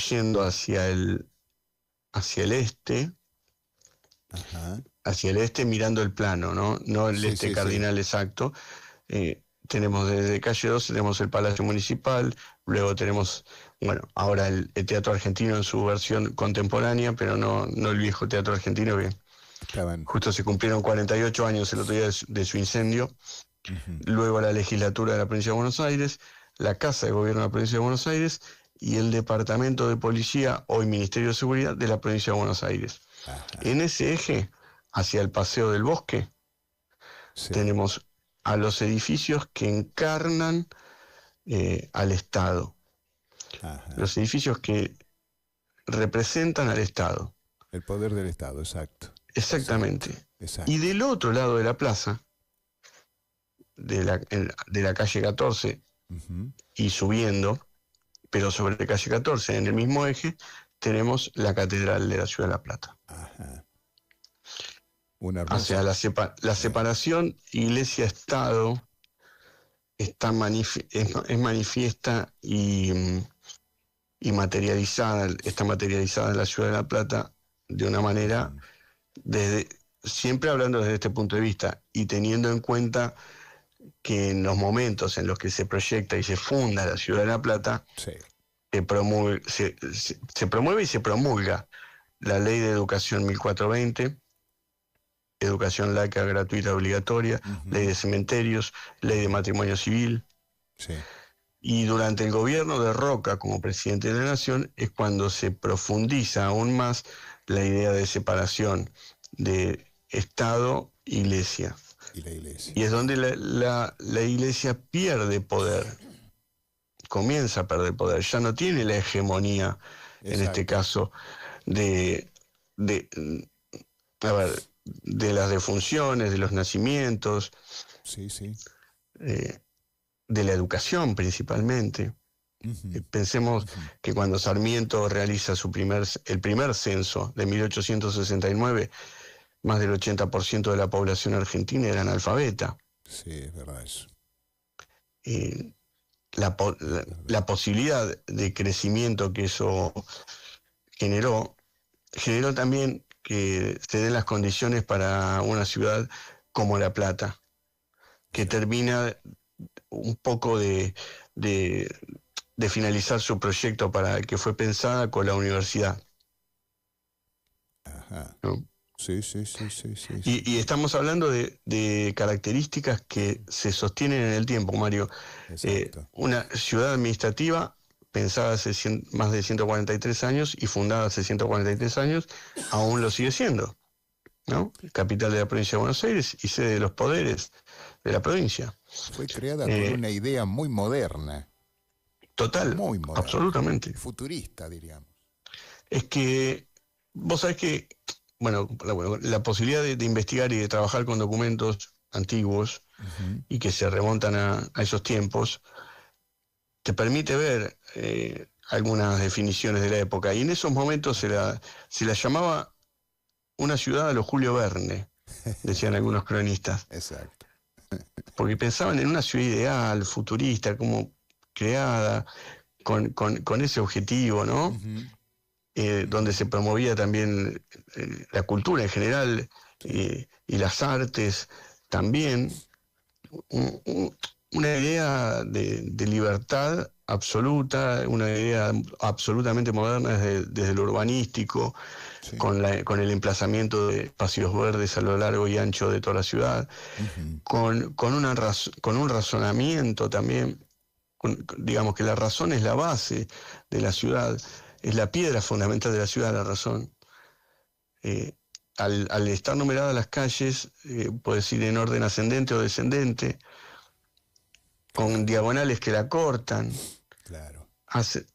yendo hacia el este, hacia el este mirando el plano, no el Sí, este sí, cardinal exacto, tenemos desde calle 12, tenemos el Palacio Municipal, luego tenemos, bueno, ahora el Teatro Argentino en su versión contemporánea, pero no el viejo Teatro Argentino, que justo se cumplieron 48 años el otro día de su incendio. Luego la legislatura de la provincia de Buenos Aires, la Casa de Gobierno de la provincia de Buenos Aires y el Departamento de Policía, hoy Ministerio de Seguridad, de la provincia de Buenos Aires. En ese eje, hacia el Paseo del Bosque, tenemos a los edificios que encarnan al Estado. Los edificios que representan al Estado. El poder del Estado, exacto. Exactamente. Exacto. Y del otro lado de la plaza, de la calle 14 y subiendo, pero sobre la calle 14, en el mismo eje, tenemos la Catedral de la Ciudad de La Plata. Una O sea, la separación Iglesia-Estado está es manifiesta y materializada, está materializada en la Ciudad de La Plata de una manera, siempre hablando desde este punto de vista y teniendo en cuenta que en los momentos en los que se proyecta y se funda la Ciudad de La Plata, se promueve y se promulga la Ley de Educación 1420, Educación laica, gratuita, obligatoria, Ley de Cementerios, Ley de Matrimonio Civil. Y durante el gobierno de Roca como presidente de la Nación es cuando se profundiza aún más la idea de separación de Estado e Iglesia. Y es donde la Iglesia pierde poder, comienza a perder poder, ya no tiene la hegemonía, en este caso, de las defunciones, de los nacimientos, de la educación principalmente. Pensemos que cuando Sarmiento realiza el primer censo de 1869, más del 80% de la población argentina era analfabeta. Sí, es verdad eso. La posibilidad de crecimiento que eso generó también que se den las condiciones para una ciudad como La Plata, que termina un poco de finalizar su proyecto para el que fue pensada con la universidad. ¿No? Sí. Y estamos hablando de características que se sostienen en el tiempo, Mario. Una ciudad administrativa pensada hace más de 143 años y fundada hace 143 años, aún lo sigue siendo, ¿no? Capital de la provincia de Buenos Aires y sede de los poderes de la provincia. Fue creada por una idea muy moderna. Total, muy moderna, absolutamente. Futurista, diríamos. Es que, vos sabés que, la posibilidad de investigar y de trabajar con documentos antiguos y que se remontan a esos tiempos, te permite ver algunas definiciones de la época. Y en esos momentos se la llamaba una ciudad a lo Julio Verne, decían algunos cronistas. Exacto. Porque pensaban en una ciudad ideal, futurista, como creada con ese objetivo, ¿no? Donde se promovía también la cultura en general y las artes también. Una idea de libertad absoluta, una idea absolutamente moderna desde el urbanístico, con el emplazamiento de espacios verdes a lo largo y ancho de toda la ciudad, con un razonamiento también, digamos que la razón es la base de la ciudad, es la piedra fundamental de la ciudad, la razón. Al estar numeradas las calles, puedes ir en orden ascendente o descendente, con diagonales que la cortan. Claro.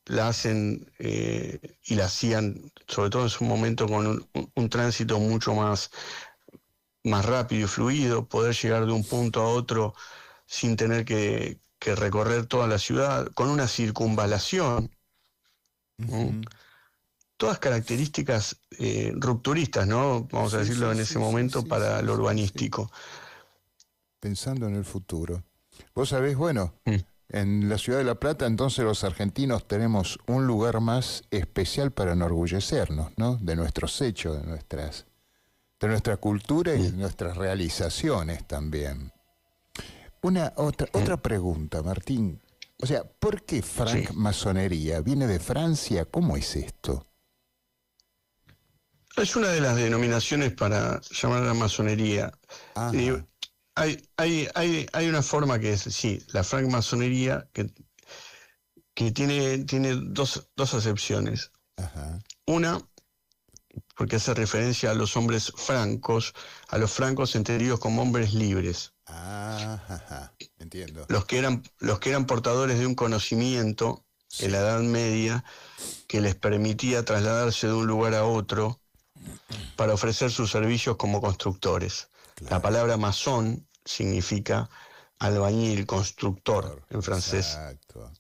La hacen y la hacían, sobre todo en su momento, con un tránsito mucho más rápido y fluido, poder llegar de un punto a otro sin tener que recorrer toda la ciudad, con una circunvalación. Todas características rupturistas, ¿no? Vamos a decirlo en ese momento para lo urbanístico. Pensando en el futuro. Vos sabés, en la ciudad de La Plata, entonces los argentinos tenemos un lugar más especial para enorgullecernos, ¿no? De nuestros hechos, de nuestra cultura y de nuestras realizaciones también. Otra pregunta, Martín. O sea, ¿por qué francmasonería? ¿Viene de Francia? ¿Cómo es esto? Es una de las denominaciones para llamar a la masonería. Ajá. Hay una forma que es, sí, la francmasonería, que tiene dos acepciones. Ajá. Una, porque hace referencia a los hombres francos, a los francos entendidos como hombres libres. Ajá. Entiendo. Los que eran portadores de un conocimiento en la Edad Media que les permitía trasladarse de un lugar a otro para ofrecer sus servicios como constructores. Claro. La palabra masón significa albañil, constructor en francés. Exacto.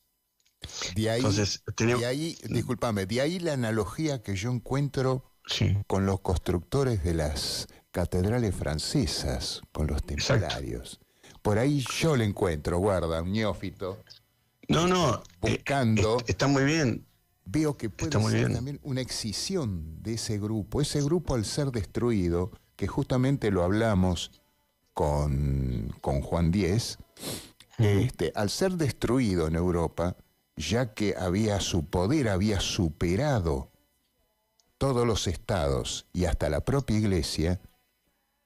De ahí, Entonces, tenemos... discúlpame, de ahí la analogía que yo encuentro con los constructores de las catedrales francesas, con los templarios. Por ahí yo le encuentro, guarda, un neófito. No, buscando. Está muy bien. Veo que puede ser también una excisión de ese grupo. Ese grupo, al ser destruido, que justamente lo hablamos con Juan Diez, al ser destruido en Europa, ya que su poder había superado todos los estados y hasta la propia iglesia,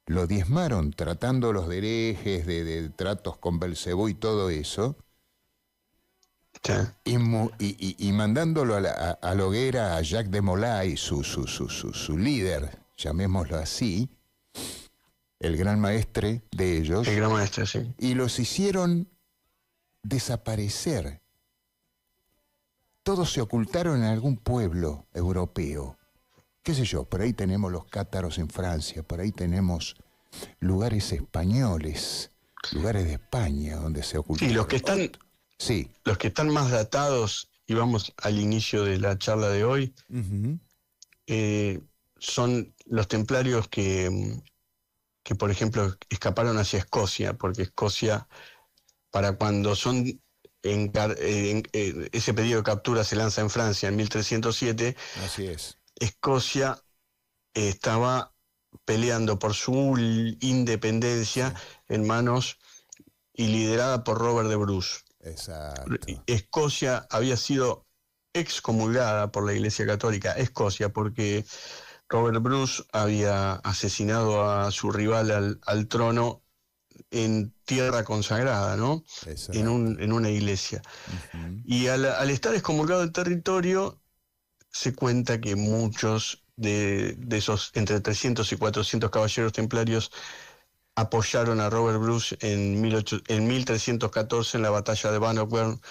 lo diezmaron tratándolos de herejes, de tratos con Belcebú y todo eso, y mandándolo a la hoguera a Jacques de Molay, su líder, llamémoslo así, el gran maestre de ellos. El gran maestre, sí. Y los hicieron desaparecer. Todos se ocultaron en algún pueblo europeo. Qué sé yo, por ahí tenemos los cátaros en Francia, por ahí tenemos lugares españoles, lugares de España donde se ocultaron. Y los que están más datados, y vamos al inicio de la charla de hoy, son los templarios que, por ejemplo, escaparon hacia Escocia, porque Escocia, para cuando ese pedido de captura se lanza en Francia en 1307. Así es. Escocia estaba peleando por su independencia en manos y liderada por Robert de Bruce. Exacto. Escocia había sido excomulgada por la Iglesia Católica, Escocia, porque Robert Bruce había asesinado a su rival al trono en tierra consagrada, ¿no? En una iglesia. Y al estar excomulgado el territorio, se cuenta que muchos de esos entre 300 y 400 caballeros templarios apoyaron a Robert Bruce en 1314 en la batalla de Bannockburn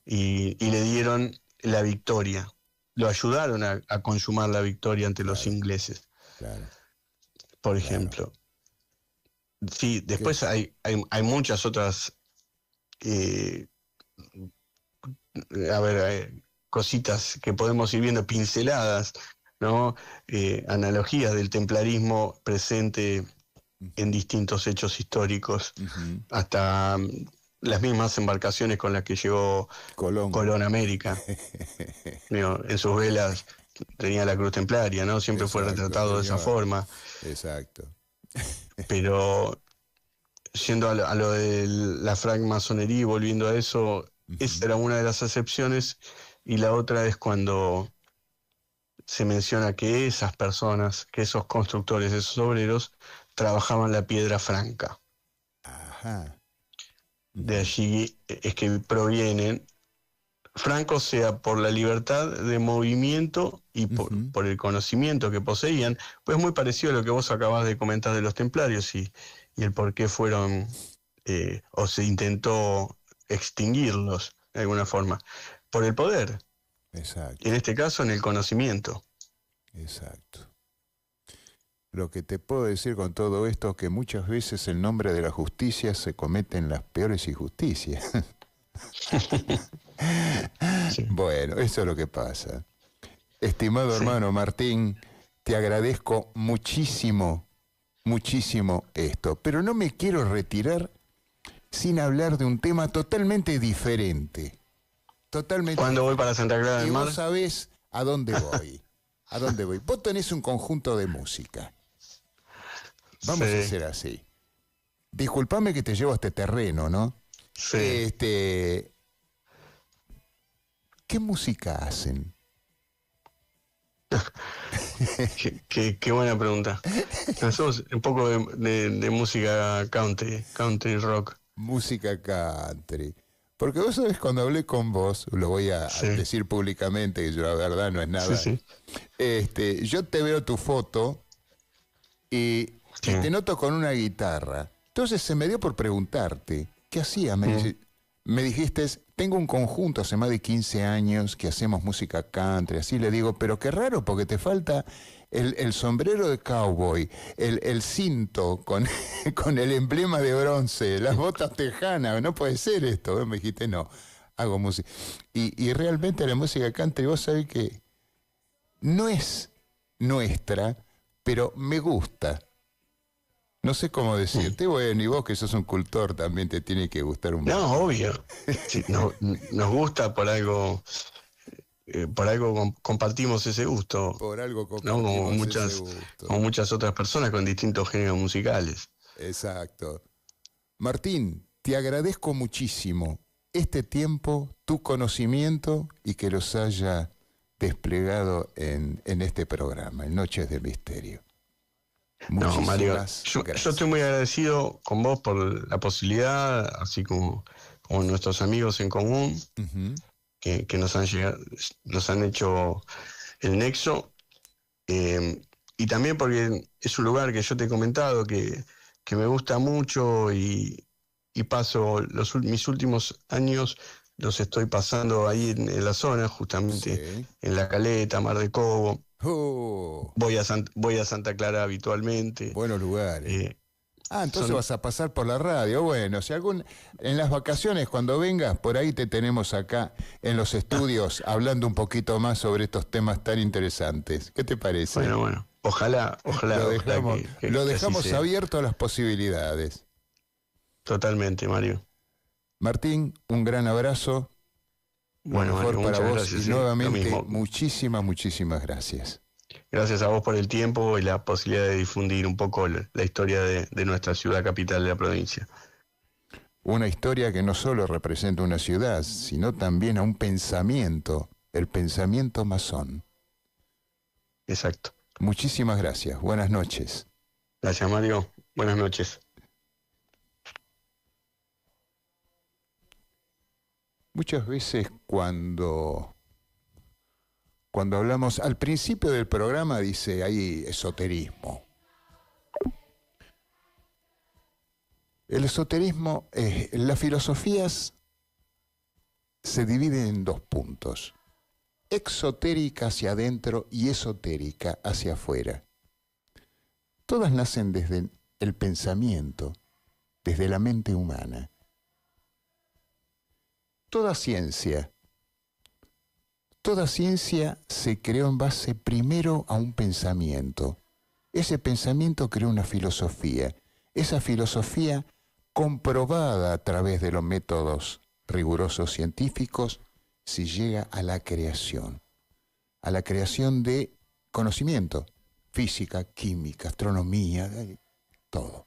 y le dieron la victoria. Lo ayudaron a consumar la victoria ante los ingleses. Claro. Por ejemplo. Sí, después hay muchas otras cositas que podemos ir viendo, pinceladas, ¿no? Analogías del templarismo presente en distintos hechos históricos, hasta las mismas embarcaciones con las que llegó Colón a América. En sus velas tenía la cruz templaria, ¿no? Siempre fue retratado de esa forma. Exacto. Pero yendo a lo de la francmasonería y volviendo a eso, esa era una de las acepciones, y la otra es cuando se menciona que esas personas, que esos constructores, esos obreros, trabajaban la piedra franca. Ajá. De allí es que provienen francos, sea por la libertad de movimiento y por el conocimiento que poseían, pues muy parecido a lo que vos acabas de comentar de los templarios y el por qué fueron o se intentó extinguirlos de alguna forma, por el poder. Exacto. En este caso, en el conocimiento. Exacto. Lo que te puedo decir con todo esto es que muchas veces en nombre de la justicia se cometen las peores injusticias. Sí. Bueno, eso es lo que pasa. Estimado hermano Martín, te agradezco muchísimo, muchísimo esto, pero no me quiero retirar sin hablar de un tema totalmente diferente. ¿Cuándo voy para Santa Clara del Mar? Y vos sabés a dónde voy. ¿A dónde voy? Vos tenés un conjunto de música. Vamos a hacer así. discúlpame que te llevo a este terreno, ¿no? Sí. ¿Qué música hacen? Qué buena pregunta. Hacemos un poco de música country rock. Música country. Porque vos sabés, cuando hablé con vos, lo voy a decir públicamente, que yo la verdad no es nada. Sí. Yo te veo tu foto y te noto con una guitarra. Entonces se me dio por preguntarte, ¿qué hacías? Me dijiste, tengo un conjunto hace más de 15 años que hacemos música country. Así le digo, pero qué raro, porque te falta el sombrero de cowboy, el cinto con el emblema de bronce, las botas tejanas. No puede ser esto. Me dijiste, no, hago música. Y realmente la música country, vos sabés que no es nuestra, pero me gusta. No sé cómo decirte, bueno, y vos que sos un cultor también te tiene que gustar un poco. No, obvio. Sí, nos gusta por algo compartimos ese gusto. Por algo ¿no? compartimos ese gusto. Como muchas otras personas con distintos géneros musicales. Exacto. Martín, te agradezco muchísimo este tiempo, tu conocimiento y que los haya desplegado en este programa, en Noches de Misterio. No, Mario, yo estoy muy agradecido con vos por la posibilidad, así como nuestros amigos en común, que nos han hecho el nexo, y también porque es un lugar que yo te he comentado que me gusta mucho y paso mis últimos años los estoy pasando ahí en la zona, justamente en La Caleta, Mar de Cobo. Voy a Santa Clara habitualmente. Buenos lugares. Entonces vas a pasar por la radio. Bueno, si en las vacaciones cuando vengas, por ahí te tenemos acá en los estudios hablando un poquito más sobre estos temas tan interesantes. ¿Qué te parece? Bueno. Ojalá. Lo dejamos abierto a las posibilidades. Totalmente, Mario. Martín, un gran abrazo. Bueno, mejor Mario, para vos gracias, y nuevamente muchísimas gracias. Gracias a vos por el tiempo y la posibilidad de difundir un poco la historia de nuestra ciudad capital de la provincia. Una historia que no solo representa una ciudad, sino también a un pensamiento, el pensamiento masón. Exacto. Muchísimas gracias. Buenas noches. Gracias, Mario. Buenas noches. Muchas veces cuando hablamos, al principio del programa dice, hay esoterismo. El esoterismo, las filosofías se dividen en dos puntos. Exotérica hacia adentro y esotérica hacia afuera. Todas nacen desde el pensamiento, desde la mente humana. Toda ciencia se creó en base primero a un pensamiento. Ese pensamiento creó una filosofía. Esa filosofía, comprobada a través de los métodos rigurosos científicos, se llega a la creación de conocimiento, física, química, astronomía, todo.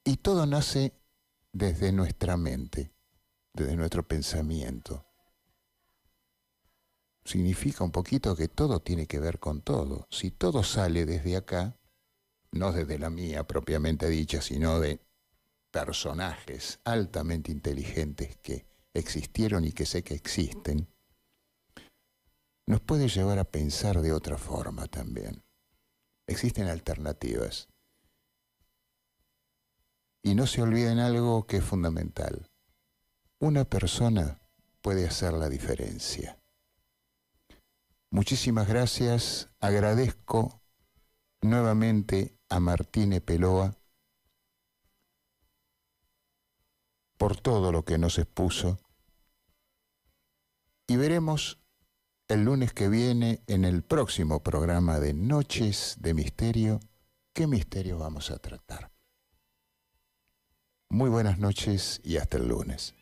Y todo nace desde nuestra mente, desde nuestro pensamiento. Significa un poquito que todo tiene que ver con todo. Si todo sale desde acá, no desde la mía propiamente dicha, sino de personajes altamente inteligentes que existieron y que sé que existen, nos puede llevar a pensar de otra forma también. Existen alternativas. Y no se olviden algo que es fundamental. Una persona puede hacer la diferencia. Muchísimas gracias. Agradezco nuevamente a Martín Peloa por todo lo que nos expuso. Y veremos el lunes que viene en el próximo programa de Noches de Misterio, ¿qué misterio vamos a tratar? Muy buenas noches y hasta el lunes.